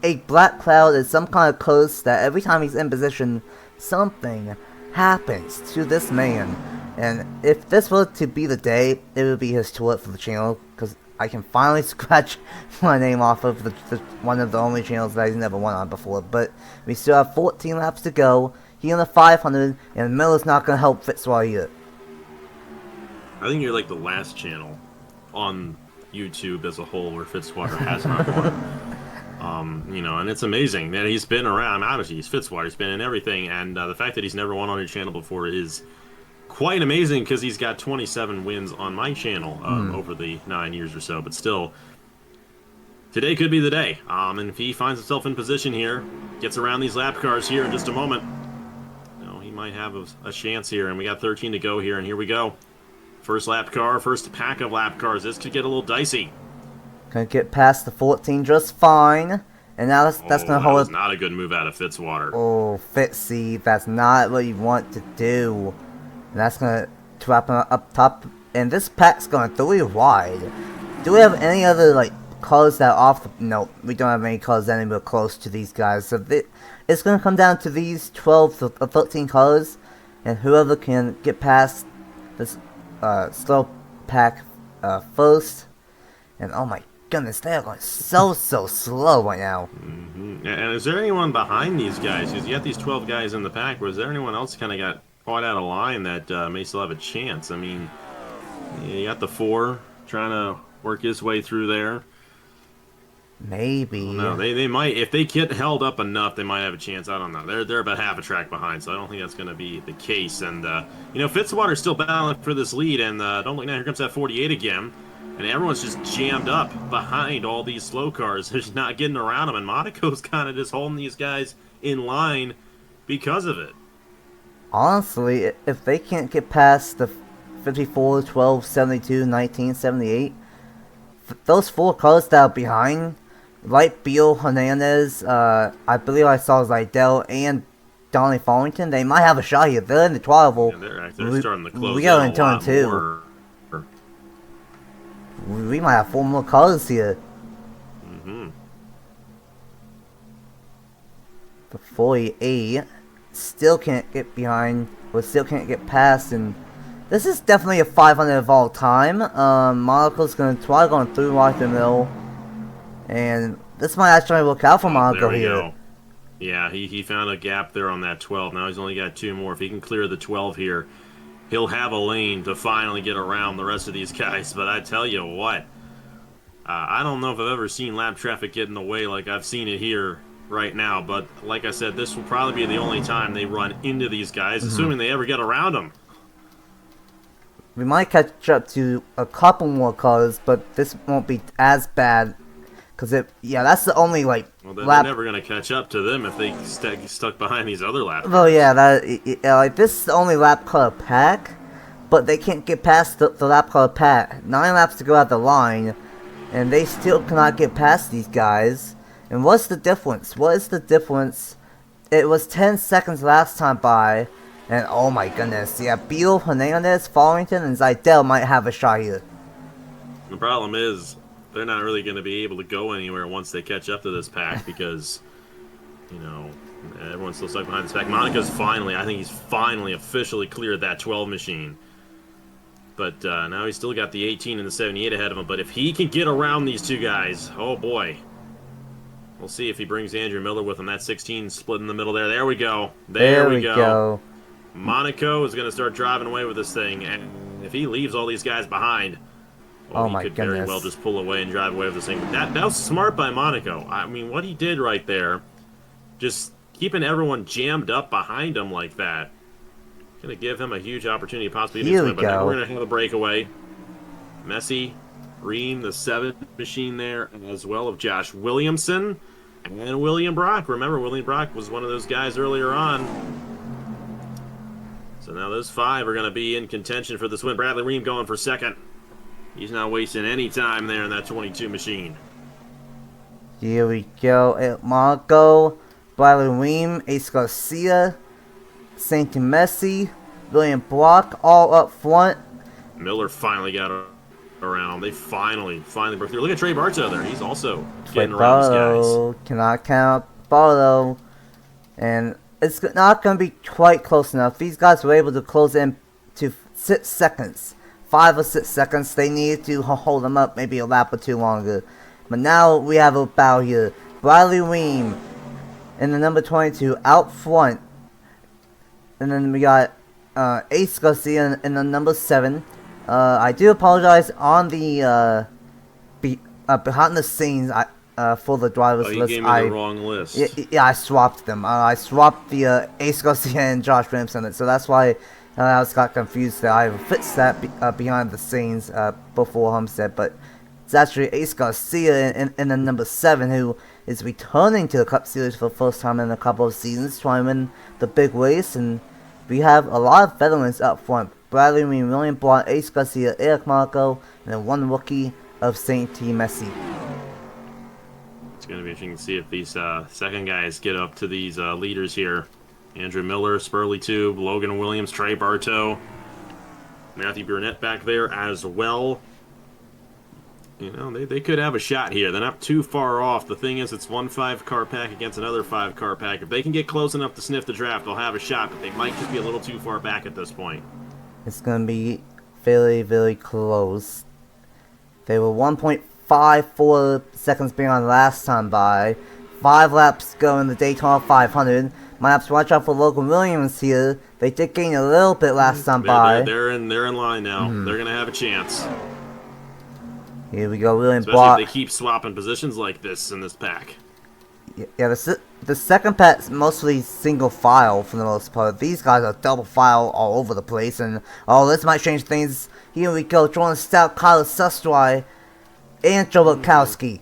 a black cloud, is some kind of curse that every time he's in position, something happens to this man. And if this were to be the day, it would be his toilet for the channel, because I can finally scratch my name off of the one of the only channels that he's never won on before. But we still have 14 laps to go. He on the 500, and Miller's not going to help Fitzwater either. I think you're like the last channel on YouTube as a whole where Fitzwater has not won. You know, and it's amazing that he's been around. Obviously, he's Fitzwater. He's been in everything, and the fact that he's never won on your channel before is quite amazing because he's got 27 wins on my channel over the 9 years or so. But still, today could be the day. And if he finds himself in position here, gets around these lap cars here in just a moment, you know, he might have a chance here. And we got 13 to go here, and here we go. First lap car, first pack of lap cars. This could get a little dicey. Gonna get past the 14 just fine. And now that's gonna hold. That was not a good move out of Fitzwater. Oh, Fitzy, that's not what you want to do. And that's gonna trap him up top. And this pack's going 3 wide. Do we have any other like cars that are off the? No, we don't have any cars anywhere close to these guys. So it's gonna come down to these 12 to 13 cars, and whoever can get past this slow pack first. And oh my goodness, they are going so slow right now. And is there anyone behind these guys? Because you got these 12 guys in the pack. Was there anyone else kind of got caught out of line that may still have a chance? I mean, you got the 4 trying to work his way through there. Maybe. No, they might, if they get held up enough, they might have a chance. I don't know. They're about half a track behind, so I don't think that's going to be the case. And you know, Fitzwater's still battling for this lead, and don't look now. Here comes that 48 again. And everyone's just jammed up behind all these slow cars. They're just not getting around them. And Monaco's kind of just holding these guys in line because of it. Honestly, if they can't get past the 54, 12, 72, 19, 78, those 4 cars that are behind, like Beal, Hernandez, I believe I saw Zidell, and Donnie Farmington, they might have a shot here. They're in the 12. Yeah, they're starting to close we got in in turn 2. more. We might have 4 more cars here. The 48 still can't get behind, or still can't get past, and this is definitely a 500 of all time. Monaco's going to try going through right the middle, and this might actually work out for Monaco here. Go. Yeah, he found a gap there on that 12. Now he's only got 2 more. If he can clear the 12 here, he'll have a lane to finally get around the rest of these guys. But I tell you what, I don't know if I've ever seen lap traffic get in the way like I've seen it here right now. But like I said, this will probably be the only time they run into these guys, assuming they ever get around them. We might catch up to a couple more cars, but this won't be as bad. Cause that's the only Well, they're never gonna catch up to them if they stuck behind these other lap cars. Well, yeah, like this is the only lap car pack, but they can't get past the lap car pack. 9 laps to go at the line, and they still cannot get past these guys. And what's the difference? What is the difference? It was 10 seconds last time by, and oh my goodness, yeah, Beal, Hernandez, Farrington, and Zidell might have a shot here. The problem is, they're not really going to be able to go anywhere once they catch up to this pack because, you know, everyone's still stuck behind this pack. Monaco's I think he's finally officially cleared that 12 machine. But now he's still got the 18 and the 78 ahead of him. But if he can get around these two guys, oh boy. We'll see if he brings Andrew Miller with him. That 16 split in the middle there. There we go. There we go. Monaco is going to start driving away with this thing. And if he leaves all these guys behind, well, he could very well just pull away and drive away with this thing. That was smart by Monaco. I mean, what he did right there, just keeping everyone jammed up behind him like that, going to give him a huge opportunity to possibly do something. But now we're going to have a breakaway. Messi, Ream, the 7th machine there, as well of Josh Williamson and William Brock. Remember, William Brock was one of those guys earlier on. So now those 5 are going to be in contention for this win. Bradley Ream going for second. He's not wasting any time there in that 22 machine. Here we go. Monaco, Bradley Ream, Ace Garcia, Saint Messi, William Block, all up front. Miller finally got around. They finally broke through. Look at Trey Bartow there. He's also getting around these guys. Cannot count Bartow. And it's not going to be quite close enough. These guys were able to close in to 6 seconds. 5 or 6 seconds. They needed to hold them up maybe a lap or 2 longer. But now we have a battle here. Bradley Ream in the number 22 out front. And then we got Ace Garcia in the number 7. I do apologize on the behind the scenes for the drivers list. You gave me the wrong list. Yeah, I swapped them. I swapped the Ace Garcia and Josh Williamson, so that's why I was got confused there. I fixed that behind the scenes before Homestead, but it's actually Ace Garcia in the number 7 who is returning to the Cup Series for the first time in a couple of seasons, trying to win the big race. And we have a lot of veterans up front. Bradley Ream, William Blount, Ace Garcia, Eric Monaco, and then 1 rookie of Saint Messi. It's going to be interesting to see if these second guys get up to these leaders here. Andrew Miller, Spurley Tube, Logan Williams, Trey Bartow, Matthew Burnett back there as well. You know, they could have a shot here. They're not too far off. The thing is, it's 1 5-car pack against another 5-car pack. If they can get close enough to sniff the draft, they'll have a shot, but they might just be a little too far back at this point. It's going to be very, very close. They were 1.54 seconds behind last time by. 5 laps go in the Daytona 500. Might have to watch out for Logan Williams here. They did gain a little bit last time by. They're in line now. They're going to have a chance. Here we go, William Especially Block. if they keep swapping positions like this in this pack. Yeah, the second pack's mostly single file for the most part. These guys are double file all over the place, and this might change things. Here we go, Jordan Stout, Kyle Sustry, and Joe Lukowski.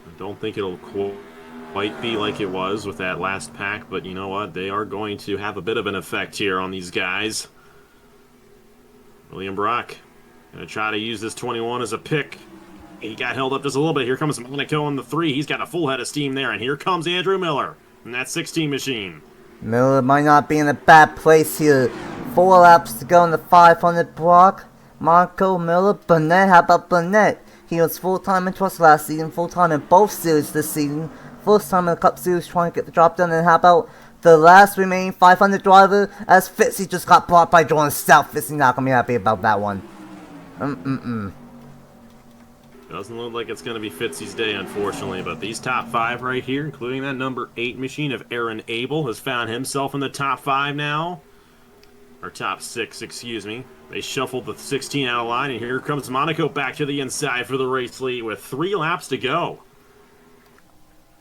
I don't think it'll quite be like it was with that last pack, but you know what? They are going to have a bit of an effect here on these guys. William Brock going to try to use this 21 as a pick. He got held up just a little bit. Here comes Monaco on the 3. He's got a full head of steam there. And here comes Andrew Miller in that 16 machine. Miller might not be in a bad place here. 4 laps to go in the 500 block. Monaco, Miller, Burnett. How about Burnett? He was full-time in Trust last season, full-time in both series this season. First time in the Cup Series trying to get the job done. And how about the last remaining 500 driver as Fitzy just got blocked by Jordan Stout. Fitzy not going to be happy about that one. Doesn't look like it's going to be Fitzy's day, unfortunately, but these top 5 right here, including that number 8 machine of Aaron Abel, has found himself in the top 5 now. or top 6, excuse me. They shuffled the 16 out of line, and here comes Monaco back to the inside for the race lead with 3 laps to go.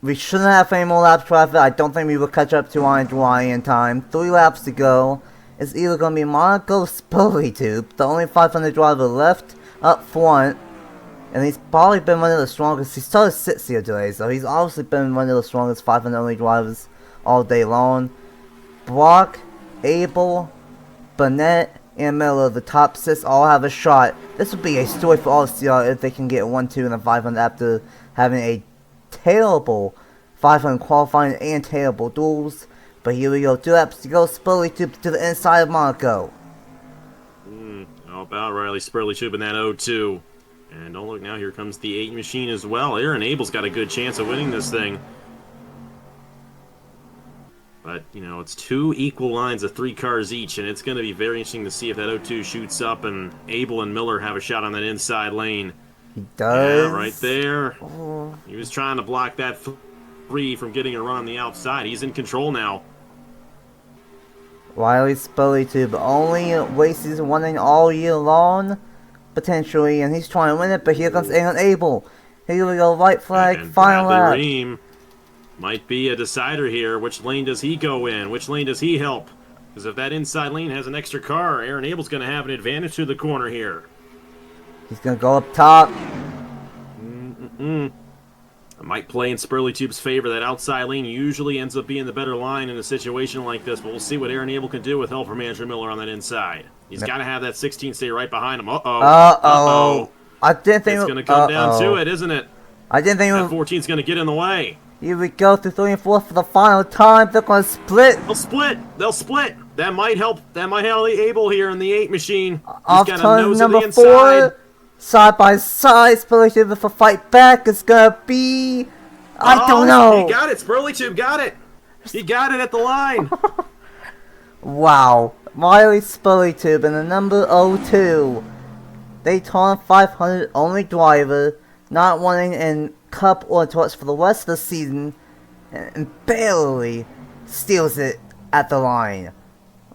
We shouldn't have any more laps traffic. I don't think we will catch up to Duani in time. 3 laps to go. It's either going to be Monaco Tube, the only 500 driver left up front. And he's probably been one of the strongest. He started 6th here today, so he's obviously been one of the strongest 500 only drivers all day long. Brock, Abel, Burnett, and Miller, the top 6, all have a shot. This would be a story for all CR if they can get 1-2 in the 500 after having a terrible 500 qualifying and terrible duels. But here we go, 2 laps to go. Spurley Tube to the inside of Monaco. How about Riley Spurley Tube in that 0-2? And don't look now, here comes the 8 machine as well. Aaron Abel's got a good chance of winning this thing. But, you know, it's 2 equal lines of 3 cars each, and it's going to be very interesting to see if that 0-2 shoots up and Abel and Miller have a shot on that inside lane. He does. Yeah, right there. Oh. He was trying to block that 3 from getting a run on the outside. He's in control now. Riley Spurley Tube, only race he's winning all year long, potentially, and he's trying to win it, but here comes Aaron Abel. Here we go, white flag, and final lap. Ream might be a decider here. Which lane does he go in? Which lane does he help? Because if that inside lane has an extra car, Aaron Abel's going to have an advantage to the corner here. He's going to go up top. It might play in Spurley Tube's favor. That outside lane usually ends up being the better line in a situation like this, but we'll see what Aaron Abel can do with help from Andrew Miller on that inside. He's got to have that 16 stay right behind him. Uh-oh. I didn't think it's going to come down to it, isn't it? I didn't think that 14's going to get in the way. Here we go to 3 and 4 for the final time. They're going to split. They'll split. That might help. That might help Abel here in the 8 machine. Off turn number 4. Side by side. Spurley Tube with a fight back. It's going to be... I don't know. He got it. Spurley Tube got it. He got it at the line. Wow. Riley Spurley Tube and the number 02. Daytona 500 only driver. Not winning in Cup or Torch for the rest of the season. And barely steals it at the line.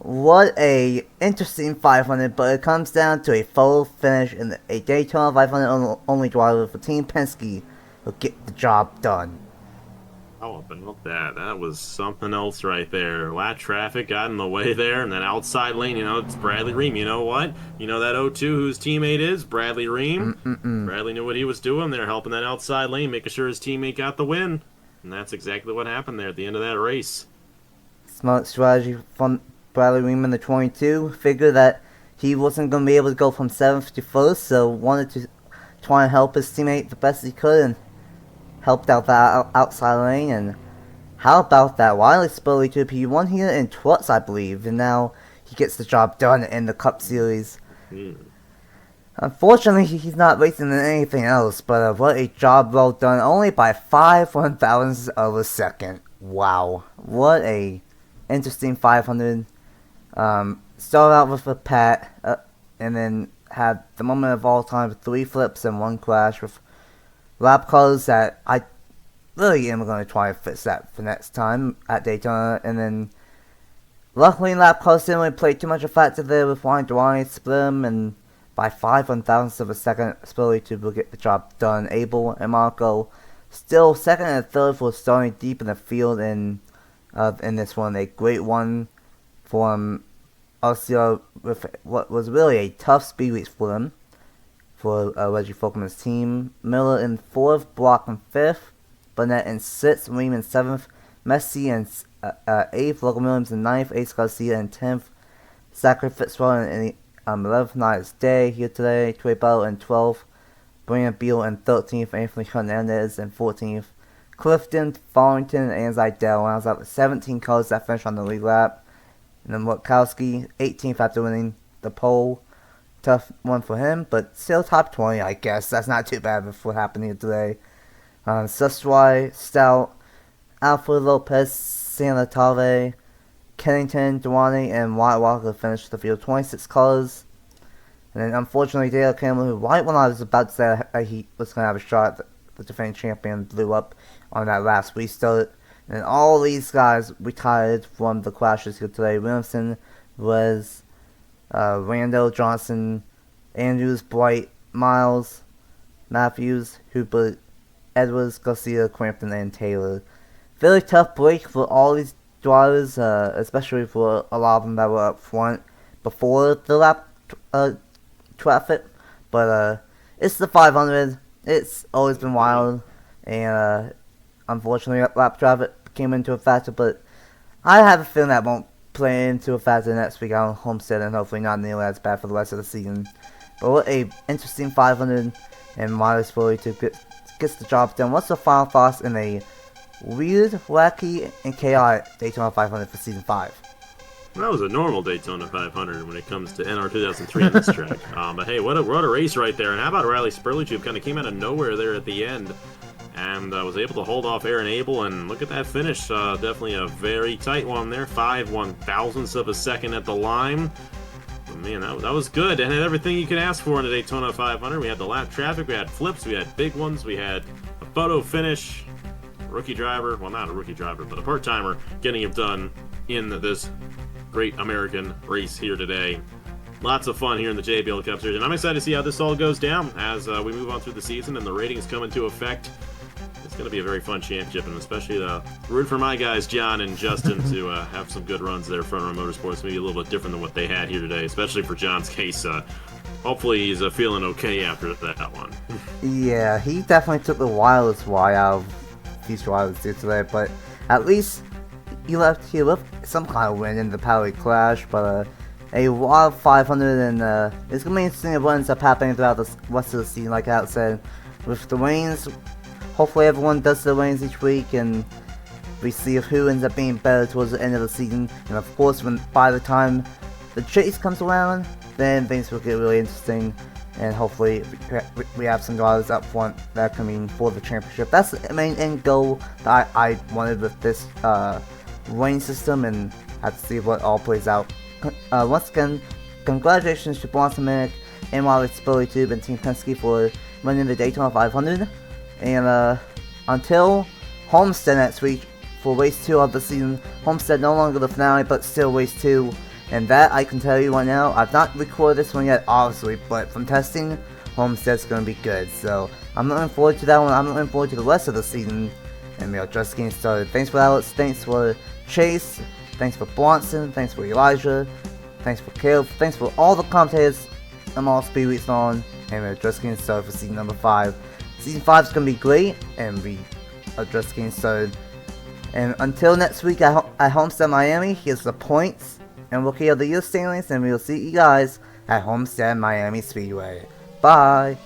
What a interesting 500, but it comes down to a full finish in a Daytona 500 only driver for Team Penske will get the job done. How about that? That was something else right there. Lap traffic got in the way there, and that outside lane, you know, it's Bradley Ream. You know what? You know that 0-2 whose teammate is? Bradley Ream. Bradley knew what he was doing there, helping that outside lane, making sure his teammate got the win. And that's exactly what happened there at the end of that race. Smart strategy from Bradley Ream in the 22. Figured that he wasn't going to be able to go from 7th to 1st, so wanted to try and help his teammate the best he could, and helped out that outside lane. And how about that? Riley Spurley Tube, he won here in Trucks, I believe, and now he gets the job done in the Cup Series. Unfortunately, he's not racing in anything else, but what a job well done, only by 5/1000ths of a second. Wow, what a interesting 500. Started out with a pat, and then had the moment of all time with 3 flips and 1 crash with lap cars that I really am going to try and fix that for next time at Daytona. And then luckily lap cars didn't really play too much of a factor there with Ryan Dwyer split him, and by 5/1000ths of a second, Spurley Tube will get the job done. Abel and Marco still 2nd and 3rd for starting deep in the field in this one. A great one for LCR with what was really a tough speed race for them, for Reggie Folkman's team. Miller in 4th, Block in 5th, Burnett in 6th, Ream in 7th, Messi in 8th, Logan Williams in 9th, Ace Garcia in 10th, Zachary Fitzgerald in 11th, Nice Day here today, Trey Bell in 12th, Brian Beal in 13th, Anthony Hernandez in 14th, Clifton, Farrington, and Zidell rounds out the 17 cars that finished on the lead lap. And then Witkowski, 18th after winning the pole. Tough one for him, but still top 20, I guess. That's not too bad for what happened here today. Sustry, Stout, Alfred Lopez, Sanatave, Kennington, Duane, and White Walker finished the field 26 cars. And then unfortunately, Dale Campbell, who right when I was about to say he was going to have a shot, the defending champion blew up on that last restart. And all these guys retired from the crashes here today. Williamson was Randall, Johnson, Andrews, Bright, Miles, Matthews, Hooper, Edwards, Garcia, Crampton, and Taylor. Very tough break for all these drivers, especially for a lot of them that were up front before the lap traffic. But it's the 500. It's always been wild, and unfortunately, lap traffic came into a factor. But I have a feeling that won't play into a factor next week on Homestead, and hopefully not nearly as bad for the rest of the season. But what a interesting 500, and Miles Foley to gets the job done. What's the final thoughts in a weird, wacky, and chaotic Daytona 500 for Season 5? That was a normal Daytona 500 when it comes to NR2003 on this track. But hey, what a race right there. And how about Riley Spurley, who kind of came out of nowhere there at the end and was able to hold off Aaron Abel. And look at that finish. Definitely a very tight one there. 5/1000ths of a second at the line. But man, that was good. And had everything you could ask for in a Daytona 500. We had the lap traffic, we had flips, we had big ones, we had a photo finish. Rookie driver, well, not a rookie driver, but a part-timer getting it done in this great American race here today. Lots of fun here in the JBL Cup Series, and I'm excited to see how this all goes down as we move on through the season and the ratings come into effect. It's going to be a very fun championship, and especially root for my guys, John and Justin, to have some good runs there. Front Row Motorsports, maybe a little bit different than what they had here today, especially for John's case. Hopefully he's feeling okay after that one. Yeah, he definitely took the wildest ride out of these drivers did today, but at least he left some kind of win in the Pally Clash. But a wild 500, and it's gonna be interesting what ends up happening throughout the rest of the season. Like I said, with the rains, hopefully everyone does the rains each week, and we see who ends up being better towards the end of the season. And of course, by the time the chase comes around, then things will get really interesting. And hopefully we have some drivers up front that are coming for the championship. That's the main end goal that I wanted with this rain system, and have to see what all plays out. Once again, congratulations to Bronson Minnick and Riley Spurley and Team Penske for winning the Daytona 500. And until Homestead next week for race 2 of the season. Homestead no longer the finale, but still race 2. And that, I can tell you right now, I've not recorded this one yet, obviously, but from testing, Homestead's going to be good. So, I'm looking forward to that one. I'm looking forward to the rest of the season. And we are just getting started. Thanks for Alex, thanks for Chase, thanks for Bronson, thanks for Elijah, thanks for Caleb, thanks for all the commentators. I'm all speed weeks on, and we're just getting started for season number 5. Season 5 is going to be great, and we are just getting started. And until next week at Homestead, Miami, here's the points and Rookie of the Year standings, and we'll see you guys at Homestead Miami Speedway. Bye!